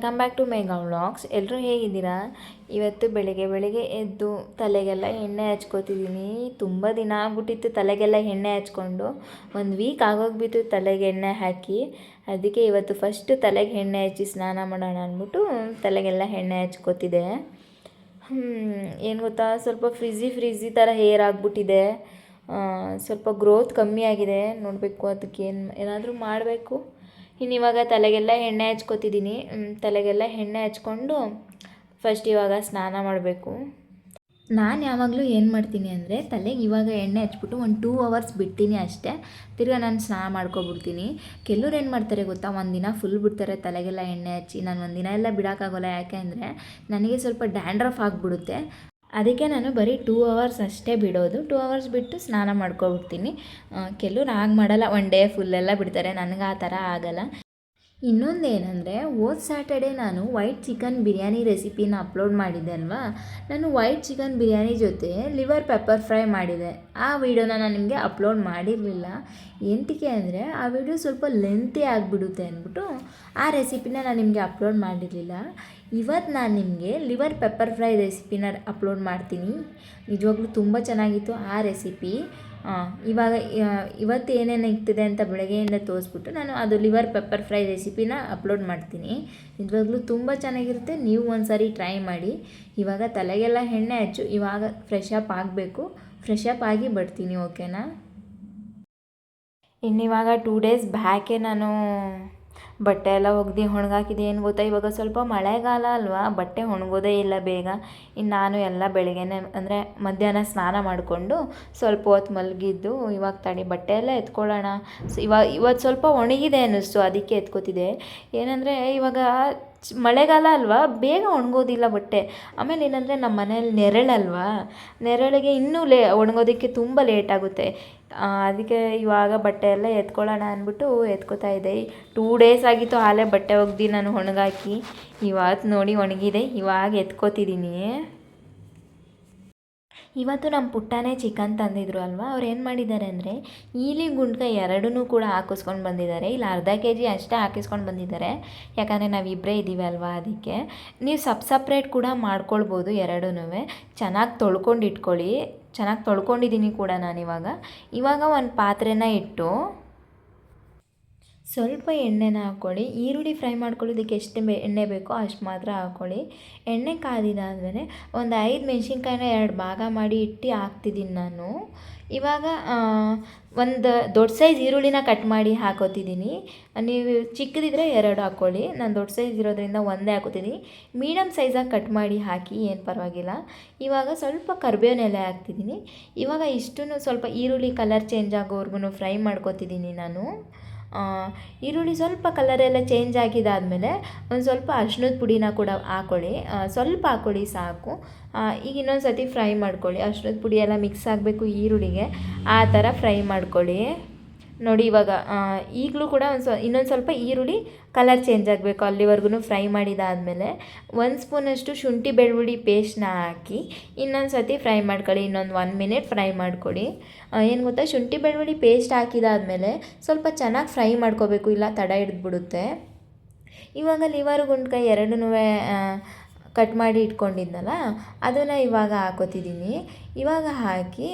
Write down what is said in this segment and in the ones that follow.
Welcome back to Megha vlogs. ಎಲ್ಲರೂ ಹೇಗಿದ್ದೀರಾ? ಇವತ್ತು ಬೆಳಿಗ್ಗೆ ಎದ್ದು ತಲೆಗೆಲ್ಲ ಎಣ್ಣೆ ಹಚ್ಕೋತಿದ್ದೀನಿ. ತುಂಬ ದಿನ ಆಗ್ಬಿಟ್ಟಿತ್ತು ತಲೆಗೆಲ್ಲ ಎಣ್ಣೆ ಹಚ್ಕೊಂಡು. ಒಂದು ವೀಕ್ ಆಗೋಗ್ಬಿಟ್ಟು ತಲೆಗೆ ಎಣ್ಣೆ ಹಾಕಿ. ಅದಕ್ಕೆ ಇವತ್ತು ಫಸ್ಟು ತಲೆಗೆ ಎಣ್ಣೆ ಹಚ್ಚಿ ಸ್ನಾನ ಮಾಡೋಣ ಅಂದ್ಬಿಟ್ಟು ತಲೆಗೆಲ್ಲ ಎಣ್ಣೆ ಹಚ್ಕೋತಿದ್ದೆ. ಏನು ಗೊತ್ತಾ, ಸ್ವಲ್ಪ ಫ್ರಿಝಿ ಥರ ಹೇರ್ ಆಗಿಬಿಟ್ಟಿದೆ. ಸ್ವಲ್ಪ ಗ್ರೋತ್ ಕಮ್ಮಿ ಆಗಿದೆ. ನೋಡಬೇಕು, ಅದಕ್ಕೆ ಏನಾದರೂ ಮಾಡಬೇಕು. ಇವಾಗ ತಲೆಗೆಲ್ಲ ಎಣ್ಣೆ ಹಚ್ಕೋತಿದ್ದೀನಿ. ತಲೆಗೆಲ್ಲ ಎಣ್ಣೆ ಹಚ್ಕೊಂಡು ಫಸ್ಟ್ ಇವಾಗ ಸ್ನಾನ ಮಾಡಬೇಕು. ನಾನು ಯಾವಾಗಲೂ ಏನು ಮಾಡ್ತೀನಿ ಅಂದರೆ, ತಲೆಗೆ ಇವಾಗ ಎಣ್ಣೆ ಹಚ್ಬಿಟ್ಟು ಒಂದು 2 hours ಬಿಡ್ತೀನಿ ಅಷ್ಟೇ. ತಿರ್ಗಿ ನಾನು ಸ್ನಾನ ಮಾಡ್ಕೊಬಿಡ್ತೀನಿ. ಕೆಲವ್ರು ಏನು ಮಾಡ್ತಾರೆ ಗೊತ್ತಾ, ಒಂದಿನ ಫುಲ್ ಬಿಡ್ತಾರೆ ತಲೆಗೆಲ್ಲ ಎಣ್ಣೆ ಹಚ್ಚಿ. ನಾನು ಒಂದಿನ ಎಲ್ಲ ಬಿಡೋಕ್ಕಾಗೋಲ್ಲ. ಯಾಕೆ ಅಂದರೆ ನನಗೆ ಸ್ವಲ್ಪ ಡ್ಯಾಂಡ್ರಫ್ ಆಗಿಬಿಡುತ್ತೆ. ಅದಕ್ಕೆ ನಾನು ಬರೀ 2 hours ಅಷ್ಟೇ ಬಿಡೋದು. 2 hours ಬಿಟ್ಟು ಸ್ನಾನ ಮಾಡ್ಕೊಬಿಡ್ತೀನಿ. ಕೆಲವ್ರು ಹಾಗೆ ಮಾಡಲ್ಲ, 1 day ಫುಲ್ಲೆಲ್ಲ ಬಿಡ್ತಾರೆ. ನನಗೆ ಆ ಥರ ಆಗಲ್ಲ. ಇನ್ನೊಂದು ಏನಂದರೆ, ಹೋದ ಸ್ಯಾಟರ್ಡೇ ನಾನು ವೈಟ್ ಚಿಕನ್ ಬಿರಿಯಾನಿ ರೆಸಿಪಿನ ಅಪ್ಲೋಡ್ ಮಾಡಿದ್ದೆ ಅಲ್ವಾ. ನಾನು ವೈಟ್ ಚಿಕನ್ ಬಿರಿಯಾನಿ ಜೊತೆ ಲಿವರ್ ಪೆಪ್ಪರ್ ಫ್ರೈ ಮಾಡಿದೆ. ಆ ವಿಡಿಯೋನ ನಾನು ನಿಮಗೆ ಅಪ್ಲೋಡ್ ಮಾಡಿರಲಿಲ್ಲ. ಎಂತಕ್ಕೆ ಅಂದರೆ ಆ ವಿಡಿಯೋ ಸ್ವಲ್ಪ ಲೆಂತಿ ಆಗಿಬಿಡುತ್ತೆ ಅಂದ್ಬಿಟ್ಟು ಆ ರೆಸಿಪಿನ ನಾನು ನಿಮಗೆ ಅಪ್ಲೋಡ್ ಮಾಡಿರಲಿಲ್ಲ. ಇವತ್ತು ನಾನು ನಿಮಗೆ ಲಿವರ್ ಪೆಪ್ಪರ್ ಫ್ರೈ ರೆಸಿಪಿನ ಅಪ್ಲೋಡ್ ಮಾಡ್ತೀನಿ. ನಿಜವಾಗ್ಲೂ ತುಂಬ ಚೆನ್ನಾಗಿತ್ತು ಆ ರೆಸಿಪಿ. ಇವತ್ತು ಏನೇನು ಇಗ್ತಿದೆ ಅಂತ ಬೆಳಗ್ಗೆಯಿಂದ ತೋರಿಸ್ಬಿಟ್ಟು ನಾನು ಅದು ಲಿವರ್ ಪೆಪ್ಪರ್ ಫ್ರೈ ರೆಸಿಪಿನ ಅಪ್ಲೋಡ್ ಮಾಡ್ತೀನಿ. ನಿಜವಾಗ್ಲೂ ತುಂಬ ಚೆನ್ನಾಗಿರುತ್ತೆ. ನೀವು ಒಂದು ಸಾರಿ ಟ್ರೈ ಮಾಡಿ. ಇವಾಗ ತಲೆಗೆಲ್ಲ ಎಣ್ಣೆ ಹಚ್ಚು. ಇವಾಗ ಫ್ರೆಶ್ ಅಪ್ ಆಗಬೇಕು. ಫ್ರೆಶ್ ಅಪ್ ಆಗಿ ಬರ್ತೀನಿ, ಓಕೆನಾ? ಇನ್ನಿವಾಗ 2 days ಬ್ಯಾಕೆ ನಾನು ಬಟ್ಟೆ ಎಲ್ಲ ಒಗ್ದು ಒಣಗಾಕಿದೆ. ಏನು ಗೊತ್ತಾ, ಇವಾಗ ಸ್ವಲ್ಪ ಮಳೆಗಾಲ ಅಲ್ವಾ, ಬಟ್ಟೆ ಒಣಗೋದೇ ಇಲ್ಲ ಬೇಗ. ಇನ್ನು ನಾನು ಎಲ್ಲ ಬೆಳಗ್ಗೆನೇ ಅಂದರೆ ಮಧ್ಯಾಹ್ನ ಸ್ನಾನ ಮಾಡಿಕೊಂಡು ಸ್ವಲ್ಪ ಹೊತ್ತು ಮಲಗಿದ್ದು. ಇವಾಗ ತಡಿ ಬಟ್ಟೆ ಎಲ್ಲ ಎತ್ಕೊಳ್ಳೋಣ. ಇವತ್ತು ಸ್ವಲ್ಪ ಒಣಗಿದೆ ಅನ್ನಿಸ್ತು, ಅದಕ್ಕೆ ಎತ್ಕೋತಿದ್ದೆ. ಏನಂದರೆ ಇವಾಗ ಮಳೆಗಾಲ ಅಲ್ವಾ, ಬೇಗ ಒಣಗೋದಿಲ್ಲ ಬಟ್ಟೆ. ಆಮೇಲೆ ಏನಂದರೆ ನಮ್ಮ ಮನೇಲಿ ನೆರಳಲ್ವಾ, ನೆರಳಿಗೆ ಇನ್ನೂ ಒಣಗೋದಕ್ಕೆ ತುಂಬ ಲೇಟಾಗುತ್ತೆ. ಅದಕ್ಕೆ ಇವಾಗ ಬಟ್ಟೆ ಎಲ್ಲ ಎತ್ಕೊಳ್ಳೋಣ ಅಂದ್ಬಿಟ್ಟು ಎತ್ಕೋತಾ ಇದ್ದೆ. 2 days ಆಗಿತ್ತು ಆಲೇ ಬಟ್ಟೆ ಒಗ್ದು ನಾನು ಒಣಗಾಕಿ. ಇವತ್ತು ನೋಡಿ ಒಣಗಿದೆ. ಇವಾಗ ಎತ್ಕೋತಿದ್ದೀನಿ. ಇವತ್ತು ನಮ್ಮ ಪುಟ್ಟನೇ ಚಿಕನ್ ತಂದಿದ್ರು ಅಲ್ವಾ. ಅವ್ರು ಏನು ಮಾಡಿದ್ದಾರೆ ಅಂದರೆ, ಈಲಿ ಗುಂಡ್ಕಾಯಿ ಎರಡನ್ನೂ ಕೂಡ ಹಾಕಿಸ್ಕೊಂಡು ಬಂದಿದ್ದಾರೆ. ಇಲ್ಲಿ ಅರ್ಧ kg ಅಷ್ಟೇ ಹಾಕಿಸ್ಕೊಂಡು ಬಂದಿದ್ದಾರೆ. ಯಾಕಂದರೆ ನಾವಿಬ್ಬರೇ ಇದ್ದೀವಿ ಅಲ್ವಾ, ಅದಕ್ಕೆ. ನೀವು ಸಪ್ರೇಟ್ ಕೂಡ ಮಾಡ್ಕೊಳ್ಬೋದು ಎರಡೂ. ಚೆನ್ನಾಗಿ ತೊಳ್ಕೊಂಡು ಇಟ್ಕೊಳ್ಳಿ. ಚೆನ್ನಾಗಿ ತೊಳ್ಕೊಂಡಿದ್ದೀನಿ ಕೂಡ ಇವಾಗ ಒಂದು ಪಾತ್ರೆನ ಇಟ್ಟು ಸ್ವಲ್ಪ ಎಣ್ಣೆನ ಹಾಕ್ಕೊಳ್ಳಿ. ಈರುಳ್ಳಿ ಫ್ರೈ ಮಾಡ್ಕೊಳ್ಳೋದಕ್ಕೆ ಎಷ್ಟು ಎಣ್ಣೆ ಬೇಕೋ ಅಷ್ಟು ಮಾತ್ರ ಹಾಕ್ಕೊಳ್ಳಿ. ಎಣ್ಣೆ ಕಾದಿದ್ದಾದಮೇಲೆ ಒಂದು 5 ಮೆಣಸಿನ್ಕಾಯಿನ 2 ಭಾಗ ಮಾಡಿ ಇಟ್ಟು ಹಾಕ್ತಿದ್ದೀನಿ ನಾನು. ಇವಾಗ ಒಂದು ದೊಡ್ಡ ಸೈಜ್ ಈರುಳ್ಳಿನ ಕಟ್ ಮಾಡಿ ಹಾಕೋತಿದ್ದೀನಿ. ನೀವು ಚಿಕ್ಕದಿದ್ದರೆ 2 ಹಾಕ್ಕೊಳ್ಳಿ. ನಾನು ದೊಡ್ಡ ಸೈಜ್ ಇರೋದ್ರಿಂದ 1 ಹಾಕೋತಿದ್ದೀನಿ. ಮೀಡಿಯಮ್ ಸೈಜಾಗಿ ಕಟ್ ಮಾಡಿ ಹಾಕಿ, ಏನು ಪರವಾಗಿಲ್ಲ. ಇವಾಗ ಸ್ವಲ್ಪ ಕರಿಬೇವಿನ ಎಲೆ ಹಾಕ್ತಿದ್ದೀನಿ. ಇವಾಗ ಇಷ್ಟನ್ನು ಸ್ವಲ್ಪ ಈರುಳ್ಳಿ ಕಲರ್ ಚೇಂಜ್ ಆಗೋವರೆಗೂ ಫ್ರೈ ಮಾಡ್ಕೋತಿದ್ದೀನಿ ನಾನು. ಈರುಳ್ಳಿ ಸ್ವಲ್ಪ ಕಲರೆಲ್ಲ ಚೇಂಜ್ ಆಗಿದ್ದಾದಮೇಲೆ ಒಂದು ಸ್ವಲ್ಪ ಅರಿಶಿಣದ ಪುಡಿನ ಕೂಡ ಹಾಕ್ಕೊಳ್ಳಿ. ಸ್ವಲ್ಪ ಹಾಕ್ಕೊಳ್ಳಿ ಸಾಕು. ಈಗ ಇನ್ನೊಂದು ಸರ್ತಿ ಫ್ರೈ ಮಾಡ್ಕೊಳ್ಳಿ. ಅರಿಶಿಣದ ಪುಡಿ ಎಲ್ಲ ಮಿಕ್ಸ್ ಆಗಬೇಕು ಈರುಳ್ಳಿಗೆ, ಆ ಥರ ಫ್ರೈ ಮಾಡ್ಕೊಳ್ಳಿ. ನೋಡಿ ಇವಾಗ ಈಗಲೂ ಕೂಡ ಇನ್ನೊಂದು ಸ್ವಲ್ಪ ಈರುಳ್ಳಿ ಕಲರ್ ಚೇಂಜ್ ಆಗಬೇಕು, ಅಲ್ಲಿವರೆಗೂ ಫ್ರೈ ಮಾಡಿದಾದಮೇಲೆ 1 ಸ್ಪೂನಷ್ಟು ಶುಂಠಿ ಬೆಳ್ಳುಳ್ಳಿ ಪೇಸ್ಟ್ನ ಹಾಕಿ ಇನ್ನೊಂದು ಸರ್ತಿ ಫ್ರೈ ಮಾಡ್ಕೊಳ್ಳಿ. ಇನ್ನೊಂದು 1 minute ಫ್ರೈ ಮಾಡ್ಕೊಳ್ಳಿ. ಏನು ಗೊತ್ತಾ, ಶುಂಠಿ ಬೆಳ್ಳುಳ್ಳಿ ಪೇಸ್ಟ್ ಹಾಕಿದಾದಮೇಲೆ ಸ್ವಲ್ಪ ಚೆನ್ನಾಗಿ ಫ್ರೈ ಮಾಡ್ಕೋಬೇಕು, ಇಲ್ಲ ತಡ ಹಿಡಿದ್ಬಿಡುತ್ತೆ. ಇವಾಗ ಲಿವರ್ ಗುಂಡ್ಕಾಯಿ ಎರಡನ್ನೂ ಕಟ್ ಮಾಡಿ ಇಟ್ಕೊಂಡಿದ್ನಲ್ಲ, ಅದನ್ನು ಇವಾಗ ಹಾಕೋತಿದ್ದೀನಿ. ಇವಾಗ ಹಾಕಿ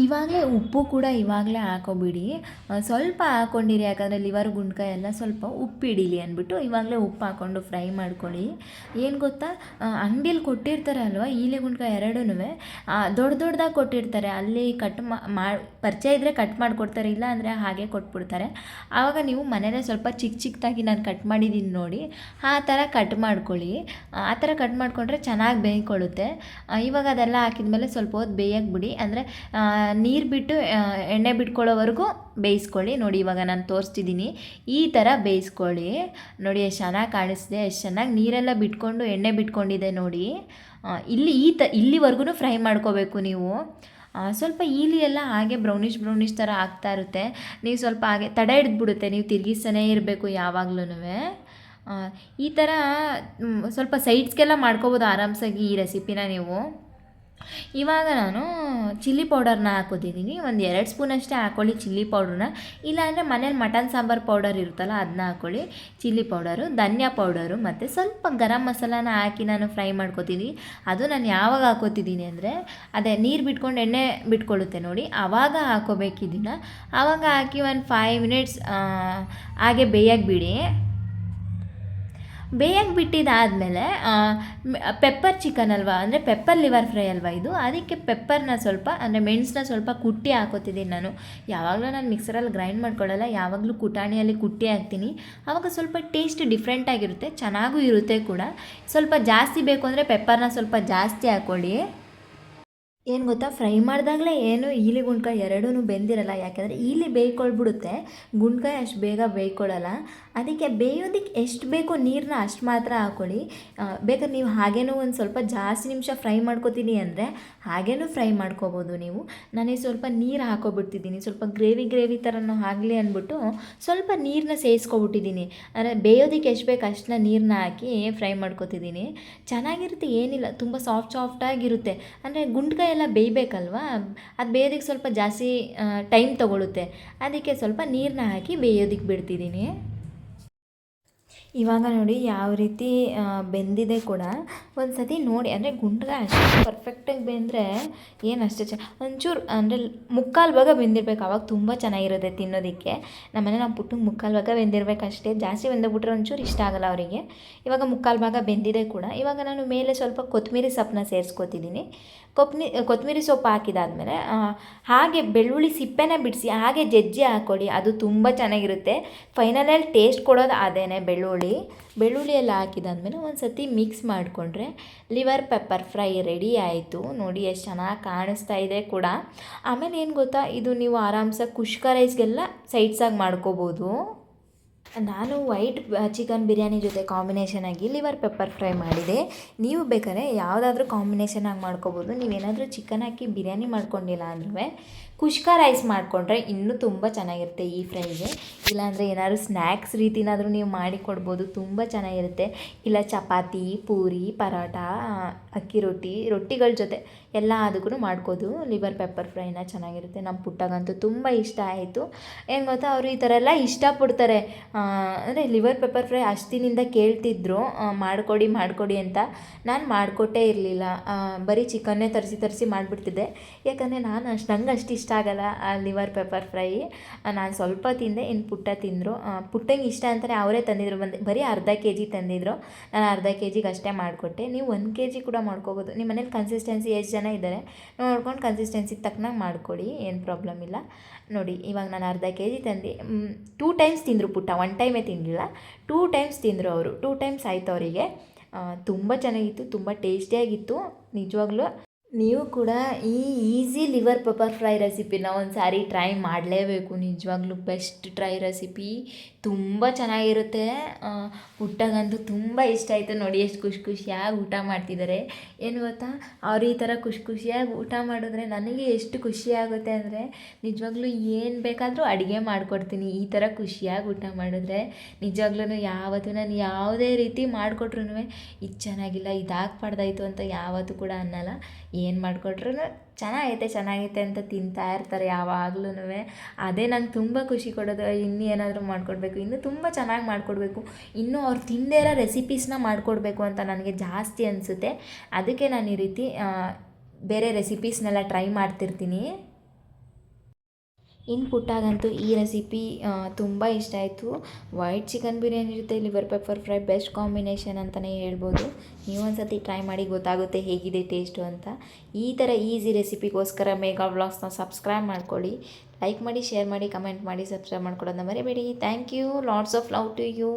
ಇವಾಗಲೇ ಉಪ್ಪು ಕೂಡ ಇವಾಗಲೇ ಹಾಕೋಬಿಡಿ. ಸ್ವಲ್ಪ ಹಾಕ್ಕೊಂಡಿರಿ, ಯಾಕಂದರೆ ಲಿವರ್ ಗುಂಡ್ಕಾಯಿ ಎಲ್ಲ ಸ್ವಲ್ಪ ಉಪ್ಪು ಹಿಡೀಲಿ ಅಂದ್ಬಿಟ್ಟು ಇವಾಗಲೇ ಉಪ್ಪು ಹಾಕ್ಕೊಂಡು ಫ್ರೈ ಮಾಡ್ಕೊಳ್ಳಿ. ಏನು ಗೊತ್ತಾ, ಅಂಗಡಿಯಲ್ಲಿ ಕೊಟ್ಟಿರ್ತಾರೆ ಅಲ್ವಾ ಈಲೆ ಗುಂಡ್ಕಾಯಿ ಎರಡೂ ದೊಡ್ಡದಾಗಿ ಕೊಟ್ಟಿರ್ತಾರೆ. ಅಲ್ಲಿ ಕಟ್ ಪರಿಚಯ ಇದ್ದರೆ ಕಟ್ ಮಾಡಿಕೊಡ್ತಾರೆ, ಇಲ್ಲ ಅಂದರೆ ಹಾಗೆ ಕೊಟ್ಬಿಡ್ತಾರೆ. ಆವಾಗ ನೀವು ಮನೇಲೇ ಸ್ವಲ್ಪ ಚಿಕ್ಕದಾಗಿ ನಾನು ಕಟ್ ಮಾಡಿದ್ದೀನಿ ನೋಡಿ, ಆ ಥರ ಕಟ್ ಮಾಡ್ಕೊಳ್ಳಿ. ಆ ಥರ ಕಟ್ ಮಾಡಿಕೊಂಡ್ರೆ ಚೆನ್ನಾಗಿ ಬೇಯ್ಕೊಳ್ಳುತ್ತೆ. ಇವಾಗ ಅದೆಲ್ಲ ಹಾಕಿದ್ಮೇಲೆ ಸ್ವಲ್ಪ ಹೊತ್ತು ಬೇಯಕ್ಕೆ ಬಿಡಿ. ಅಂದರೆ ನೀರು ಬಿಟ್ಟು ಎಣ್ಣೆ ಬಿಟ್ಕೊಳ್ಳೋವರೆಗೂ ಬೇಯಿಸ್ಕೊಳ್ಳಿ. ನೋಡಿ ಇವಾಗ ನಾನು ತೋರಿಸ್ತಿದ್ದೀನಿ, ಈ ಥರ ಬೇಯಿಸ್ಕೊಳ್ಳಿ. ನೋಡಿ ಎಷ್ಟು ಚೆನ್ನಾಗಿ ಕಾಣಿಸ್ತಿದೆ, ಎಷ್ಟು ಚೆನ್ನಾಗಿ ನೀರೆಲ್ಲ ಬಿಟ್ಕೊಂಡು ಎಣ್ಣೆ ಬಿಟ್ಕೊಂಡಿದೆ ನೋಡಿ. ಇಲ್ಲಿವರೆಗೂ ಫ್ರೈ ಮಾಡ್ಕೋಬೇಕು ನೀವು. ಸ್ವಲ್ಪ ಈಲಿ ಎಲ್ಲ ಹಾಗೆ ಬ್ರೌನಿಷ್ ಥರ ಆಗ್ತಾ ಇರುತ್ತೆ. ನೀವು ಸ್ವಲ್ಪ ಹಾಗೆ ತಡ ಹಿಡಿದ್ಬಿಡುತ್ತೆ, ನೀವು ತಿರುಗಿಸ್ತಾನೇ ಇರಬೇಕು ಯಾವಾಗ್ಲೂ. ಈ ಥರ ಸ್ವಲ್ಪ ಸೈಡ್ಸ್ಗೆಲ್ಲ ಮಾಡ್ಕೋಬೋದು ಆರಾಮ್ಸಾಗಿ ಈ ರೆಸಿಪಿನ ನೀವು. ಇವಾಗ ನಾನು ಚಿಲ್ಲಿ ಪೌಡರ್ನ ಹಾಕೋತಿದ್ದೀನಿ. ಒಂದು 2 ಸ್ಪೂನಷ್ಟೇ ಹಾಕ್ಕೊಳ್ಳಿ ಚಿಲ್ಲಿ ಪೌಡ್ರನ್ನ. ಇಲ್ಲಾಂದರೆ ಮನೇಲಿ ಮಟನ್ ಸಾಂಬಾರು ಪೌಡರ್ ಇರುತ್ತಲ್ಲ ಅದನ್ನ ಹಾಕ್ಕೊಳ್ಳಿ. ಚಿಲ್ಲಿ ಪೌಡರು, ಧನಿಯಾ ಪೌಡರು ಮತ್ತು ಸ್ವಲ್ಪ ಗರಂ ಮಸಾಲಾನ ಹಾಕಿ ನಾನು ಫ್ರೈ ಮಾಡ್ಕೋತೀನಿ. ಅದು ನಾನು ಯಾವಾಗ ಹಾಕೋತಿದ್ದೀನಿ ಅಂದರೆ ಅದೇ ನೀರು ಬಿಟ್ಕೊಂಡು ಎಣ್ಣೆ ಬಿಟ್ಕೊಳ್ಳುತ್ತೆ ನೋಡಿ, ಆವಾಗ ಹಾಕೋಬೇಕು ಇದನ್ನು. ಆವಾಗ ಹಾಕಿ ಒಂದು 5 ಮಿನಿಟ್ಸ್ ಹಾಗೆ ಬೇಯಕ್ಕೆ ಬಿಡಿ. ಬೇಯಕ್ಕೆ ಬಿಟ್ಟಿದ್ದಾದಮೇಲೆ ಪೆಪ್ಪರ್ ಚಿಕನ್ ಅಲ್ವಾ, ಅಂದರೆ ಪೆಪ್ಪರ್ ಲಿವರ್ ಫ್ರೈ ಅಲ್ವಾ ಇದು, ಅದಕ್ಕೆ ಪೆಪ್ಪರ್ನ ಸ್ವಲ್ಪ ಅಂದರೆ ಮೆಣಸನ್ನ ಸ್ವಲ್ಪ ಕುಟ್ಟಿ ಹಾಕೋತಿದ್ದೀನಿ ನಾನು. ಯಾವಾಗಲೂ ನಾನು ಮಿಕ್ಸರಲ್ಲಿ ಗ್ರೈಂಡ್ ಮಾಡ್ಕೊಳ್ಳಲ್ಲ, ಯಾವಾಗಲೂ ಕುಟಾಣಿಯಲ್ಲಿ ಕುಟ್ಟಿ ಹಾಕ್ತೀನಿ. ಆವಾಗ ಸ್ವಲ್ಪ ಟೇಸ್ಟ್ ಡಿಫ್ರೆಂಟಾಗಿರುತ್ತೆ, ಚೆನ್ನಾಗೂ ಇರುತ್ತೆ ಕೂಡ. ಸ್ವಲ್ಪ ಜಾಸ್ತಿ ಬೇಕು ಅಂದರೆ ಪೆಪ್ಪರ್ನ ಸ್ವಲ್ಪ ಜಾಸ್ತಿ ಹಾಕ್ಕೊಳ್ಳಿ. ಏನು ಗೊತ್ತಾ, ಫ್ರೈ ಮಾಡಿದಾಗಲೇ ಏನು ಈಲಿ ಗುಂಡ್ಕಾಯಿ ಎರಡೂ ಬೆಂದಿರಲ್ಲ, ಯಾಕೆಂದರೆ ಈಲಿ ಬೇಯ್ಕೊಳ್ಬಿಡುತ್ತೆ, ಗುಂಡ್ಕಾಯಿ ಅಷ್ಟು ಬೇಗ ಬೇಯ್ಕೊಳ್ಳಲ್ಲ. ಅದಕ್ಕೆ ಬೇಯೋದಕ್ಕೆ ಎಷ್ಟು ಬೇಕೋ ನೀರನ್ನ ಅಷ್ಟು ಮಾತ್ರ ಹಾಕ್ಕೊಳ್ಳಿ. ಬೇಕಾದ್ರೆ ನೀವು ಹಾಗೇನೂ ಒಂದು ಸ್ವಲ್ಪ ಜಾಸ್ತಿ ನಿಮಿಷ ಫ್ರೈ ಮಾಡ್ಕೊತೀನಿ ಅಂದರೆ ಹಾಗೇನೂ ಫ್ರೈ ಮಾಡ್ಕೋಬೋದು ನೀವು. ನಾನೀಗ ಸ್ವಲ್ಪ ನೀರು ಹಾಕೋಬಿಡ್ತಿದ್ದೀನಿ, ಸ್ವಲ್ಪ ಗ್ರೇವಿ ಥರನೂ ಆಗಲಿ ಅಂದ್ಬಿಟ್ಟು ಸ್ವಲ್ಪ ನೀರನ್ನ ಸೇರಿಸ್ಕೊಬಿಟ್ಟಿದ್ದೀನಿ. ಅಂದರೆ ಬೇಯೋದಕ್ಕೆ ಎಷ್ಟು ಬೇಕು ಅಷ್ಟನ್ನ ನೀರನ್ನ ಹಾಕಿ ಫ್ರೈ ಮಾಡ್ಕೊತಿದ್ದೀನಿ. ಚೆನ್ನಾಗಿರುತ್ತೆ, ಏನಿಲ್ಲ, ತುಂಬ ಸಾಫ್ಟಾಗಿರುತ್ತೆ. ಅಂದರೆ ಗುಂಡ್ಕಾಯಿ ಎಲ್ಲ ಬೇಯಬೇಕಲ್ವಾ, ಅದು ಬೇಯೋದಕ್ಕೆ ಸ್ವಲ್ಪ ಜಾಸ್ತಿ ಟೈಮ್ ತೊಗೊಳುತ್ತೆ. ಅದಕ್ಕೆ ಸ್ವಲ್ಪ ನೀರನ್ನ ಹಾಕಿ ಬೇಯೋದಕ್ಕೆ ಬಿಡ್ತಿದ್ದೀನಿ. ಇವಾಗ ನೋಡಿ ಯಾವ ರೀತಿ ಬೆಂದಿದೆ ಕೂಡ. ಒಂದು ಸತಿ ನೋಡಿ, ಅಂದರೆ ಗುಂಡ್ಕಾಯಿ ಅಷ್ಟು ಪರ್ಫೆಕ್ಟಾಗಿ ಬೆಂದರೆ ಏನು ಅಷ್ಟೇ ಒಂಚೂರು ಅಂದರೆ ಮುಕ್ಕಾಲು ಭಾಗ ಬೆಂದಿರ್ಬೇಕು, ಆವಾಗ ತುಂಬ ಚೆನ್ನಾಗಿರುತ್ತೆ ತಿನ್ನೋದಕ್ಕೆ. ನಮ್ಮನೆ ನಮ್ಮ ಪುಟ್ಟಂಗೆ ಮುಕ್ಕಾಲು ಭಾಗ ಬೆಂದಿರ್ಬೇಕು ಅಷ್ಟೇ, ಜಾಸ್ತಿ ಬೆಂದೋಗ್ಬಿಟ್ರೆ ಒಂಚೂರು ಇಷ್ಟ ಆಗಲ್ಲ ಅವರಿಗೆ. ಇವಾಗ ಮುಕ್ಕಾಲು ಭಾಗ ಬೆಂದಿದೆ ಕೂಡ. ಇವಾಗ ನಾನು ಮೇಲೆ ಸ್ವಲ್ಪ ಕೊತ್ತಂಬರಿ ಸೊಪ್ಪನ್ನ ಸೇರಿಸ್ಕೊತಿದ್ದೀನಿ. ಕೊತ್ತಂಬರಿ ಸೊಪ್ಪು ಹಾಕಿದಾದ್ಮೇಲೆ ಹಾಗೆ ಬೆಳ್ಳುಳ್ಳಿ ಸಿಪ್ಪೆನ ಬಿಡಿಸಿ ಹಾಗೆ ಜಜ್ಜಿ ಹಾಕ್ಕೊಳ್ಳಿ, ಅದು ತುಂಬ ಚೆನ್ನಾಗಿರುತ್ತೆ. ಫೈನಲಲ್ಲಿ ಟೇಸ್ಟ್ ಕೊಡೋದು ಅದೇನೆ, ಬೆಳ್ಳುಳ್ಳಿ ಎಲ್ಲ ಹಾಕಿದಾದ್ಮೇಲೆ ಒಂದು ಸತಿ ಮಿಕ್ಸ್ ಮಾಡಿಕೊಂಡ್ರೆ ಲಿವರ್ ಪೆಪ್ಪರ್ ಫ್ರೈ ರೆಡಿ ಆಯಿತು. ನೋಡಿ ಎಷ್ಟು ಚೆನ್ನಾಗಿ ಕಾಣಿಸ್ತಾ ಇದೆ ಕೂಡ. ಆಮೇಲೆ ಏನು ಗೊತ್ತಾ, ಇದು ನೀವು ಆರಾಮ್ಸಾಗಿ ಕುಷ್ಕ ರೈಸ್ಗೆಲ್ಲ ಸೈಡ್ಸಾಗಿ ಮಾಡ್ಕೋಬೋದು. ನಾನು ವೈಟ್ ಚಿಕನ್ ಬಿರಿಯಾನಿ ಜೊತೆ ಕಾಂಬಿನೇಷನಾಗಿ ಲಿವರ್ ಪೆಪ್ಪರ್ ಫ್ರೈ ಮಾಡಿದೆ. ನೀವು ಬೇಕಾದ್ರೆ ಯಾವುದಾದ್ರೂ ಕಾಂಬಿನೇಷನಾಗಿ ಮಾಡ್ಕೋಬೋದು. ನೀವೇನಾದರೂ ಚಿಕನ್ ಹಾಕಿ ಬಿರಿಯಾನಿ ಮಾಡ್ಕೊಂಡಿಲ್ಲ ಅಂದ್ರೂ ಕುಷ್ಕ ರೈಸ್ ಮಾಡಿಕೊಂಡ್ರೆ ಇನ್ನೂ ತುಂಬ ಚೆನ್ನಾಗಿರುತ್ತೆ ಈ ಫ್ರೈಗೆ. ಇಲ್ಲಾಂದರೆ ಏನಾದ್ರು ಸ್ನ್ಯಾಕ್ಸ್ ರೀತಿನಾದರೂ ನೀವು ಮಾಡಿ ಕೊಡ್ಬೋದು, ತುಂಬ ಚೆನ್ನಾಗಿರುತ್ತೆ. ಇಲ್ಲ ಚಪಾತಿ, ಪೂರಿ, ಪರೋಟ, ಅಕ್ಕಿ ರೊಟ್ಟಿಗಳ ಜೊತೆ ಎಲ್ಲ ಅದಕ್ಕೂ ಮಾಡ್ಕೋದು ಲಿವರ್ ಪೆಪ್ಪರ್ ಫ್ರೈನ, ಚೆನ್ನಾಗಿರುತ್ತೆ. ನಮ್ಮ ಪುಟ್ಟಗಂತೂ ತುಂಬ ಇಷ್ಟ ಆಯಿತು. ಏನು ಗೊತ್ತಾ, ಅವರು ಈ ಥರ ಎಲ್ಲ ಇಷ್ಟಪಡ್ತಾರೆ. ಅಂದರೆ ಲಿವರ್ ಪೆಪ್ಪರ್ ಫ್ರೈ ಅಷ್ಟಿನಿಂದ ಕೇಳ್ತಿದ್ರು ಮಾಡಿಕೊಡಿ ಅಂತ. ನಾನು ಮಾಡಿಕೊಟ್ಟೇ ಇರಲಿಲ್ಲ, ಬರೀ ಚಿಕನ್ನೇ ತರಿಸಿ ಮಾಡಿಬಿಡ್ತಿದ್ದೆ. ಯಾಕಂದರೆ ನಂಗೆ ಅಷ್ಟು ಇಷ್ಟ ಆಗಲ್ಲ ಆ ಲಿವರ್ ಪೆಪ್ಪರ್ ಫ್ರೈ. ನಾನು ಸ್ವಲ್ಪ ತಿಂದೆ, ಇನ್ನು ಪುಟ್ಟ ತಿಂದರು. ಪುಟ್ಟಂಗೆ ಇಷ್ಟ ಅಂತಾರೆ, ಅವರೇ ತಂದಿದ್ರು, ಬರೀ ಅರ್ಧ kg ತಂದಿದ್ರು. ನಾನು ಅರ್ಧ kgಗೆ ಅಷ್ಟೇ ಮಾಡಿಕೊಟ್ಟೆ. ನೀವು 1 kg ಕೂಡ ಮಾಡ್ಕೋಬೋದು. ನಿಮ್ಮ ಮನೇಲಿ ಕನ್ಸಿಸ್ಟೆನ್ಸಿ ಎಷ್ಟು ಜನ ಇದ್ದಾರೆ ನೋಡ್ಕೊಂಡು ಕನ್ಸಿಸ್ಟೆನ್ಸಿಗೆ ತಕ್ಕನಾಗಿ ಮಾಡ್ಕೊಳ್ಳಿ, ಏನು ಪ್ರಾಬ್ಲಮ್ ಇಲ್ಲ. ನೋಡಿ ಇವಾಗ ನಾನು ಅರ್ಧ kg ತಂದು 2 ಟೈಮ್ಸ್ ತಿಂದರು ಪುಟ್ಟ, 1 ಟೈಮೇ ತಿನ್ನಲಿಲ್ಲ, 2 ಟೈಮ್ಸ್ ತಿಂದರು ಅವರು. 2 ಟೈಮ್ಸ್ ಆಯಿತು ಅವರಿಗೆ. ತುಂಬ ಚೆನ್ನಾಗಿತ್ತು, ತುಂಬ ಟೇಸ್ಟಿಯಾಗಿತ್ತು ನಿಜವಾಗ್ಲೂ. ನೀವು ಕೂಡ ಈ ಈಸಿ ಲಿವರ್ ಪೆಪ್ಪರ್ ಫ್ರೈ ರೆಸಿಪಿನ ಒಂದು ಸಾರಿ ಟ್ರೈ ಮಾಡಲೇಬೇಕು. ನಿಜವಾಗ್ಲೂ ಬೆಸ್ಟ್ ಟ್ರೈ ರೆಸಿಪಿ, ತುಂಬ ಚೆನ್ನಾಗಿರುತ್ತೆ. ಪುಟ್ಟಗಂತೂ ತುಂಬ ಇಷ್ಟ ಆಯಿತು. ನೋಡಿ ಎಷ್ಟು ಖುಷಿಯಾಗಿ ಊಟ ಮಾಡ್ತಿದ್ದಾರೆ. ಏನು ಗೊತ್ತಾ, ಅವ್ರು ಈ ಥರ ಖುಷಿಯಾಗಿ ಊಟ ಮಾಡಿದ್ರೆ ನನಗೆ ಎಷ್ಟು ಖುಷಿಯಾಗುತ್ತೆ ಅಂದರೆ ನಿಜವಾಗ್ಲೂ ಏನು ಬೇಕಾದರೂ ಅಡುಗೆ ಮಾಡಿಕೊಡ್ತೀನಿ ಈ ಥರ ಖುಷಿಯಾಗಿ ಊಟ ಮಾಡಿದ್ರೆ. ನಿಜವಾಗ್ಲೂ ಯಾವತ್ತೂ ನಾನು ಯಾವುದೇ ರೀತಿ ಮಾಡಿಕೊಟ್ರು ಇದು ಚೆನ್ನಾಗಿಲ್ಲ, ಇದು ಹಾಕ್ಬಾರ್ದಾಯ್ತು ಅಂತ ಯಾವತ್ತೂ ಕೂಡ ಅನ್ನಲ್ಲ. ಏನು ಮಾಡಿಕೊಟ್ರು ಚೆನ್ನಾಗೈತೆ ಅಂತ ತಿಂತಾ ಇರ್ತಾರೆ ಯಾವಾಗ್ಲೂ. ಅದೇ ನಂಗೆ ತುಂಬ ಖುಷಿ ಕೊಡೋದು. ಇನ್ನೂ ಏನಾದರೂ ಮಾಡಿಕೊಡ್ಬೇಕು, ಇನ್ನೂ ತುಂಬ ಚೆನ್ನಾಗಿ ಮಾಡಿಕೊಡ್ಬೇಕು, ಇನ್ನೂ ಅವ್ರು ತಿಂದೇ ಇರೋ ರೆಸಿಪೀಸ್ನ ಮಾಡಿಕೊಡ್ಬೇಕು ಅಂತ ನನಗೆ ಜಾಸ್ತಿ ಅನಿಸುತ್ತೆ. ಅದಕ್ಕೆ ನಾನು ಈ ರೀತಿ ಬೇರೆ ರೆಸಿಪೀಸ್ನೆಲ್ಲ ಟ್ರೈ ಮಾಡ್ತಿರ್ತೀನಿ. ಇನ್ನು ಪುಟ್ಟಾಗಂತೂ ಈ ರೆಸಿಪಿ ತುಂಬ ಇಷ್ಟ ಆಯಿತು. ವೈಟ್ ಚಿಕನ್ ಬಿರಿಯಾನಿ ಜೊತೆ liver pepper fry best combination ಅಂತಲೇ ಹೇಳ್ಬೋದು. ನೀವೊಂದು ಸತಿ ಟ್ರೈ ಮಾಡಿ ಗೊತ್ತಾಗುತ್ತೆ ಹೇಗಿದೆ ಟೇಸ್ಟು ಅಂತ. ಈ ಥರ ಈಸಿ ರೆಸಿಪಿಗೋಸ್ಕರ ಮೇಘಾ ವ್ಲಾಗ್ಸ್ನ ಸಬ್ಸ್ಕ್ರೈಬ್ ಮಾಡ್ಕೊಳ್ಳಿ, ಲೈಕ್ ಮಾಡಿ, ಶೇರ್ ಮಾಡಿ, ಕಮೆಂಟ್ ಮಾಡಿ, ಸಬ್ಸ್ಕ್ರೈಬ್ ಮಾಡ್ಕೊಳ್ಳೋದನ್ನ ಮರಿಬೇಡಿ. Thank you, lots of love to you.